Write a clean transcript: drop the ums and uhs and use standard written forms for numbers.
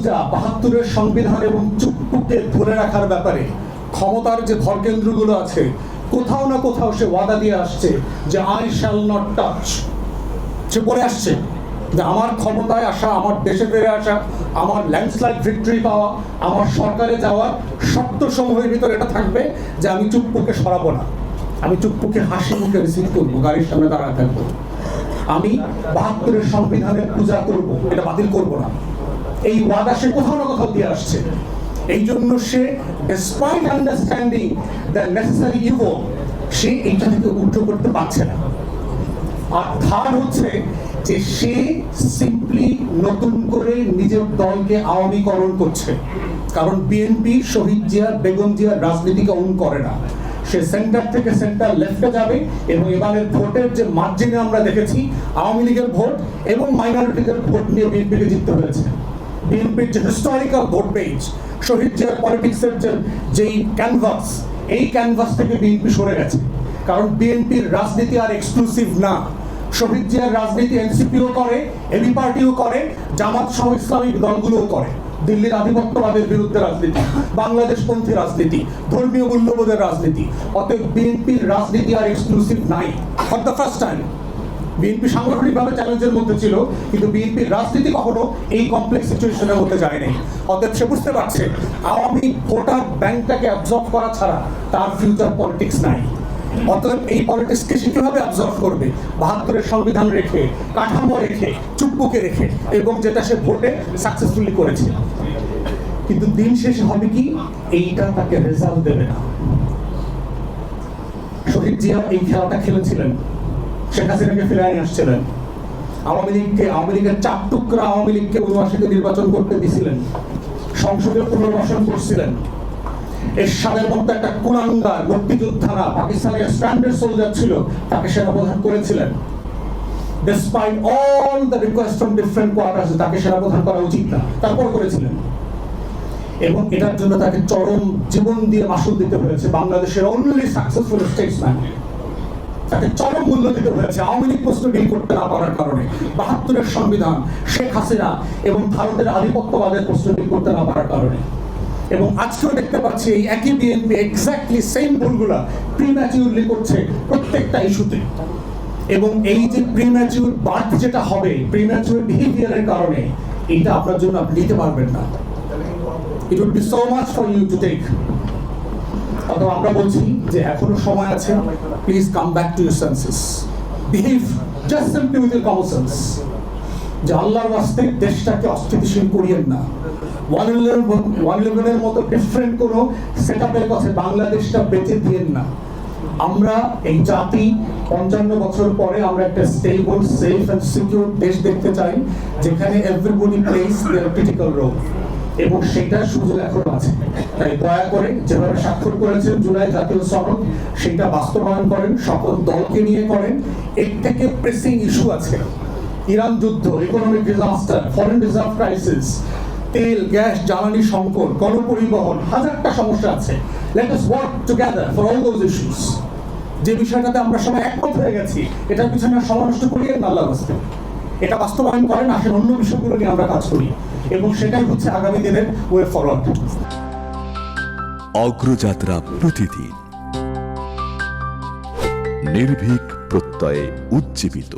পূজা, ৭২-এর সংবিধান এবং চুপ্পুকে ধরে রাখার ব্যাপারে ক্ষমতার যে ভরকেন্দ্রগুলো আছে, কোথাও না কোথাও সে ওয়াদা দিয়ে আসছে যে আই শ্যাল নট টাচ। সে বলে আসছে যে আমার ক্ষমতায় আসা, আমার দেশে ফিরে আসা, আমার ল্যান্ডস্লাইড ভিক্টরি পাওয়া, আমার সরকারে যাওয়ার শর্ত সমূহের ভিতরে এটা থাকবে যে আমি চুপ্পুকে সরাবো না, আমি চুপ্পুকে হাসি মুখে রিসিভ করবো, গাড়ির সামনে দাঁড়ায় থাকবো, আমি ৭২-এর সংবিধানের পূজা করব, এটা বাতিল করব না। এই ওয়াদা সে কোথাও না কোথাও দিয়ে আসছে। এই জন্য সে despite understanding the necessary evil, সে এইটা থেকে উঠে করতে পারছে না। আর থার্ড হচ্ছে যে সে সিম্পলি নতুন করে নিজের দলকে আওয়ামীকরণ করছে, কারণ বিএনপি শহীদ জিয়া, বেগম জিয়ার রাজনীতিকে অন করে না। সে সেন্টার থেকে সেন্টার লেফটে যাবে এবং এবারের ভোটের যে মার্জিনে আমরা দেখেছি আওয়ামী লীগের ভোট এবং মাইনরিটিদের ভোট নিয়ে বিএনপিকে জিততে হয়েছে। বিএনপির যে হিস্টোরিক্যাল ভোট পেজ, শহীদ জিয়ার পলিটিক্সের যেই ক্যানভাস, এই ক্যানভাস থেকে বিএনপি সরে গেছে, কারণ বিএনপির রাজনীতি আর এক্সক্লুসিভ না। শহীদ জিয়ার রাজনীতি এনসিপিও করে, এবি পার্টিও করে, জামাত সহ ইসলামিক দলগুলোও করে। দিল্লির আধিপত্যবাদের বিরুদ্ধে রাজনীতি, বাংলাদেশপন্থী রাজনীতি, ধর্মীয় মূল্যবোধের রাজনীতি। অতএব বিএনপির রাজনীতি আর এক্সক্লুসিভ নাই। For the first time BNP সাংগঠনিকভাবে চ্যালেঞ্জের মধ্যে ছিল, কিন্তু বিএনপির রাজনীতি কখনো এই কমপ্লেক্স সিচুয়েশনের মধ্যে যায়নি। অতএব সে বুঝতে পারছে আওয়ামী ভোটার ব্যাংকটাকে অ্যাবজর্ব করা ছাড়া তার ফিউচার পলিটিক্স নাই। অতএব এই পলিটিক্সকে সে কিভাবে অ্যাবজর্ব করবে? ৭২-এর সংবিধান রেখে, কাঠামো রেখে, চুপ্পুকে রেখে, এবং যেটা সে ভোটে সাকসেসফুলি করেছে। কিন্তু দিন শেষে হবে কি, এইটা তাকে রেজাল্ট দেবে না। শহীদ জিয়া এই খেলাটা খেলেছিলেন, শেখ হাসিনাকে ফিরে নিয়ে আসছিলেন, আওয়ামী লীগের ৪ টুকরা আওয়ামী লীগকে ৭৯-তে নির্বাচন করতে দিয়েছিলেন, সংসদে পুনর্বাসন করছিলেন। এরশাদের মতো একটা কুলাঙ্গার মুক্তিযোদ্ধারা পাকিস্তানের স্ট্যান্ডার্ড সোলজার ছিল, তাকে সেনাপ্রধান করেছিলেন। Despite all the request from different quarters, তাকে সেনাপ্রধান করা উচিত না, তারপর করেছিলেন। এবং এটার জন্য তাকে চরম জীবন দিয়ে মাসুল দিতে হয়েছে। বাংলাদেশের অনলি সাকসেসফুল স্টেটসম্যান, তাকে চরম মূল্য দিতে হয়েছে আওয়ামী লীগ প্রশ্ন ডিল করতে না পারার কারণে, ৭২-এর সংবিধান, শেখ হাসিনা এবং ভারতের আধিপত্যবাদের প্রশ্ন ডিল করতে না পারার কারণে। এবং আজকেও দেখতে পাচ্ছি এই একই বিএনপি এক্স্যাক্টলি সেম ভুলগুলা প্রিম্যাচিউরলি করছে প্রত্যেকটা ইস্যুতে। এবং এই যে প্রিম্যাচিউর বার্থ যেটা হবে প্রিম্যাচিউর বিহেভিয়ারের কারণে, এটা আপনার জন্য আপনি নিতে পারবেন না। It would be so much for you to take. অথবা আমরা বলছি যে এখনো সময় আছে, please come back to your senses, behave just simply with your common sense. যে আল্লাহর ওয়াস্তে দেশটাকে অস্থিতিশীল করিয়েন না। 111-এর মতো ডিফারেন্ট কোনো সেটআপের কাছে বাংলাদেশটা বেঁচে দিয়েন না। আমরা এই জাতি ৫৫ বছর পরে আমরা একটা স্টেবল, সেফ অ্যান্ড সিকিউর দেশ দেখতে চাই, যেখানে এভরিবডি প্লেস দেয়ার ক্রিটিক্যাল রোল, এবং সেটার সুযোগ এখনো আছে। তাই দয়া করে যেভাবে স্বাক্ষর করেছেন জুলাই জাতীয় সনদ, সেটা বাস্তবায়ন করেন, সকল দলকে নিয়ে করেন। এর থেকে প্রেসিং ইস্যু আছে, ইরান যুদ্ধ, economic disaster, foreign reserve crisis, তেল, গ্যাস, জ্বালানি সংকট, গণপরিবহন, হাজারটা সমস্যা আছে। Let us work together for all those issues. যে বিষয়টাতে আমরা সবাই একমত হয়ে গেছি, এটার পিছনে সময় নষ্ট করিয়ে না, আল্লাহর রাস্তায় এটা বাস্তবায়ন করেন। আসেন অন্য বিষয়গুলো নিয়ে আমরা কাজ করি, এবং সেটাই হচ্ছে আগামী দিনের ওয়ে ফরওয়ার্ড। অগ্রযাত্রা প্রতিদিন, নির্ভীক প্রত্যয়ে উজ্জীবিত।